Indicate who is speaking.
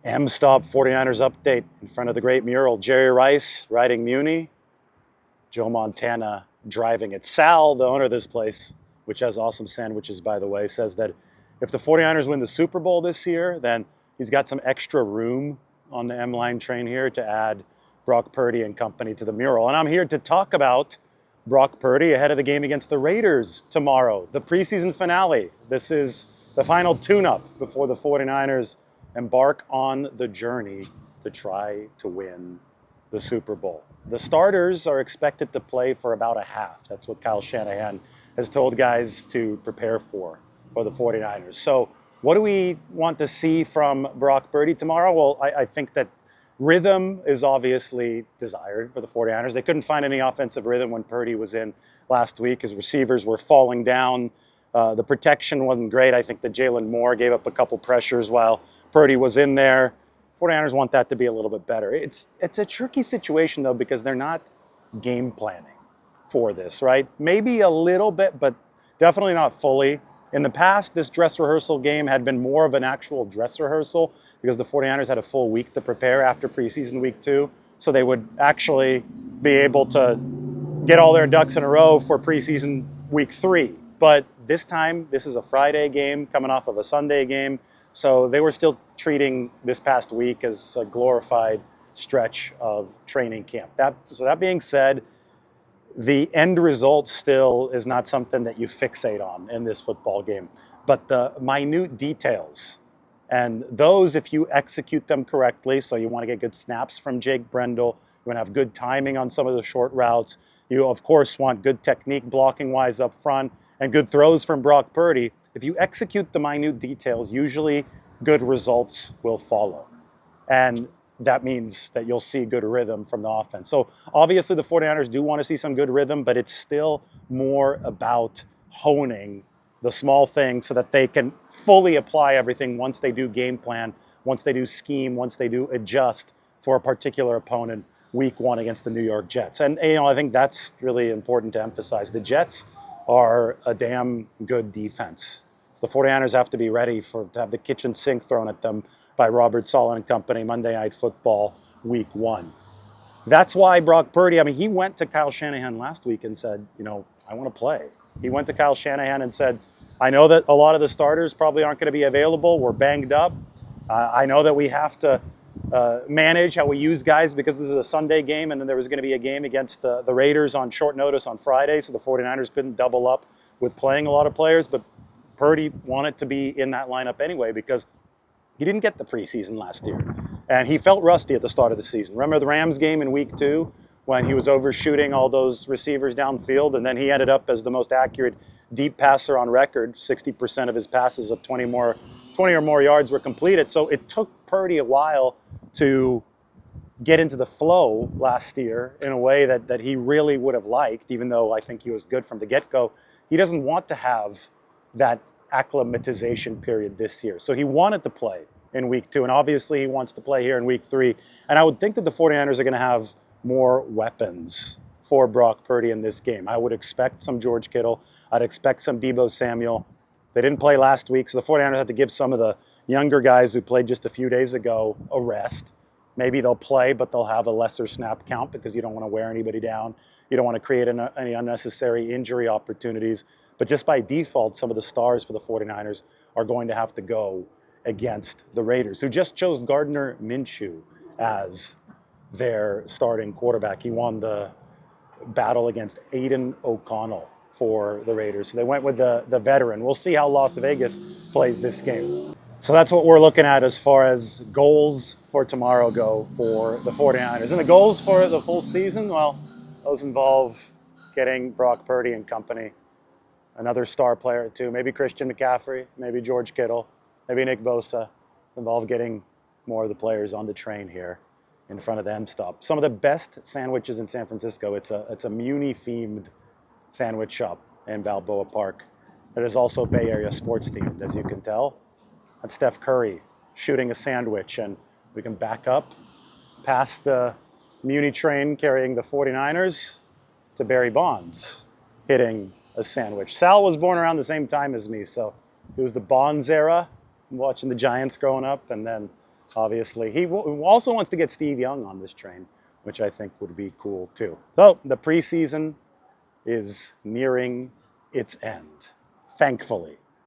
Speaker 1: M-Stop 49ers update in front of the great mural. Jerry Rice riding Muni. Joe Montana driving it. Sal, the owner of this place, which has awesome sandwiches, by the way, says that if the 49ers win the Super Bowl this year, then he's got some extra room on the M-Line train here to add Brock Purdy and company to the mural. And I'm here to talk about Brock Purdy ahead of the game against the Raiders tomorrow, the preseason finale. This is the final tune-up before the 49ers embark on the journey to try to win the Super Bowl. The starters are expected to play for about a half. That's what Kyle Shanahan has told guys to prepare for the 49ers. So what do we want to see from Brock Purdy tomorrow? Well, I think that rhythm is obviously desired for the 49ers. They couldn't find any offensive rhythm when Purdy was in last week. His receivers were falling down. The protection wasn't great. I think that Jalen Moore gave up a couple pressures while Purdy was in there. 49ers want that to be a little bit better. It's a tricky situation, though, because they're not game planning for this, right? Maybe a little bit, but definitely not fully. In the past, this dress rehearsal game had been more of an actual dress rehearsal because the 49ers had a full week to prepare after preseason week 2. So they would actually be able to get all their ducks in a row for preseason week 3. But this time, this is a Friday game coming off of a Sunday game. So they were still treating this past week as a glorified stretch of training camp. So that being said, the end result still is not something that you fixate on in this football game, but the minute details. And those, if you execute them correctly, so you want to get good snaps from Jake Brendel, you want to have good timing on some of the short routes. You, of course, want good technique blocking-wise up front and good throws from Brock Purdy. If you execute the minute details, usually good results will follow. And that means that you'll see good rhythm from the offense. So obviously the 49ers do want to see some good rhythm, but it's still more about honing the small things so that they can fully apply everything once they do game plan, once they do scheme, once they do adjust for a particular opponent week 1 against the New York Jets. And I think that's really important to emphasize. The Jets are a damn good defense. So the 49ers have to be ready to have the kitchen sink thrown at them by Robert Saleh and company Monday Night Football week 1. That's why Brock Purdy, he went to Kyle Shanahan last week and said, I want to play. He went to Kyle Shanahan and said, I know that a lot of the starters probably aren't going to be available. We're banged up. I know that we have to manage how we use guys because this is a Sunday game, and then there was going to be a game against the Raiders on short notice on Friday, so the 49ers couldn't double up with playing a lot of players, but Purdy wanted to be in that lineup anyway because he didn't get the preseason last year, and he felt rusty at the start of the season. Remember the Rams game in week 2 when he was overshooting all those receivers downfield, and then he ended up as the most accurate deep passer on record. 60% of his passes of 20 or more yards were completed. So it took Purdy a while to get into the flow last year in a way that he really would have liked, even though I think he was good from the get-go. He doesn't want to have that acclimatization period this year. So he wanted to play in week 2, and obviously he wants to play here in week 3. And I would think that the 49ers are going to have more weapons for Brock Purdy in this game. I would expect some George Kittle. I'd expect some Deebo Samuel. They didn't play last week, so the 49ers had to give some of the younger guys who played just a few days ago a rest. Maybe they'll play, but they'll have a lesser snap count because you don't want to wear anybody down. You don't want to create any unnecessary injury opportunities. But just by default, some of the stars for the 49ers are going to have to go against the Raiders, who just chose Gardner Minshew as their starting quarterback. He won the battle against Aiden O'Connell for the Raiders. So they went with the veteran. We'll see how Las Vegas plays this game. So that's what we're looking at as far as goals for tomorrow go for the 49ers. And the goals for the full season, well, those involve getting Brock Purdy and company, another star player or two, maybe Christian McCaffrey, maybe George Kittle, maybe Nick Bosa. Involve getting more of the players on the train here in front of the M-Stop. Some of the best sandwiches in San Francisco. It's a Muni-themed sandwich shop in Balboa Park. It is also Bay Area sports themed, as you can tell. That's Steph Curry shooting a sandwich, and we can back up past the Muni train carrying the 49ers to Barry Bonds hitting a sandwich. Sal was born around the same time as me, so it was the Bonds era, watching the Giants growing up, and then obviously. He also wants to get Steve Young on this train, which I think would be cool too. So the preseason is nearing its end, thankfully.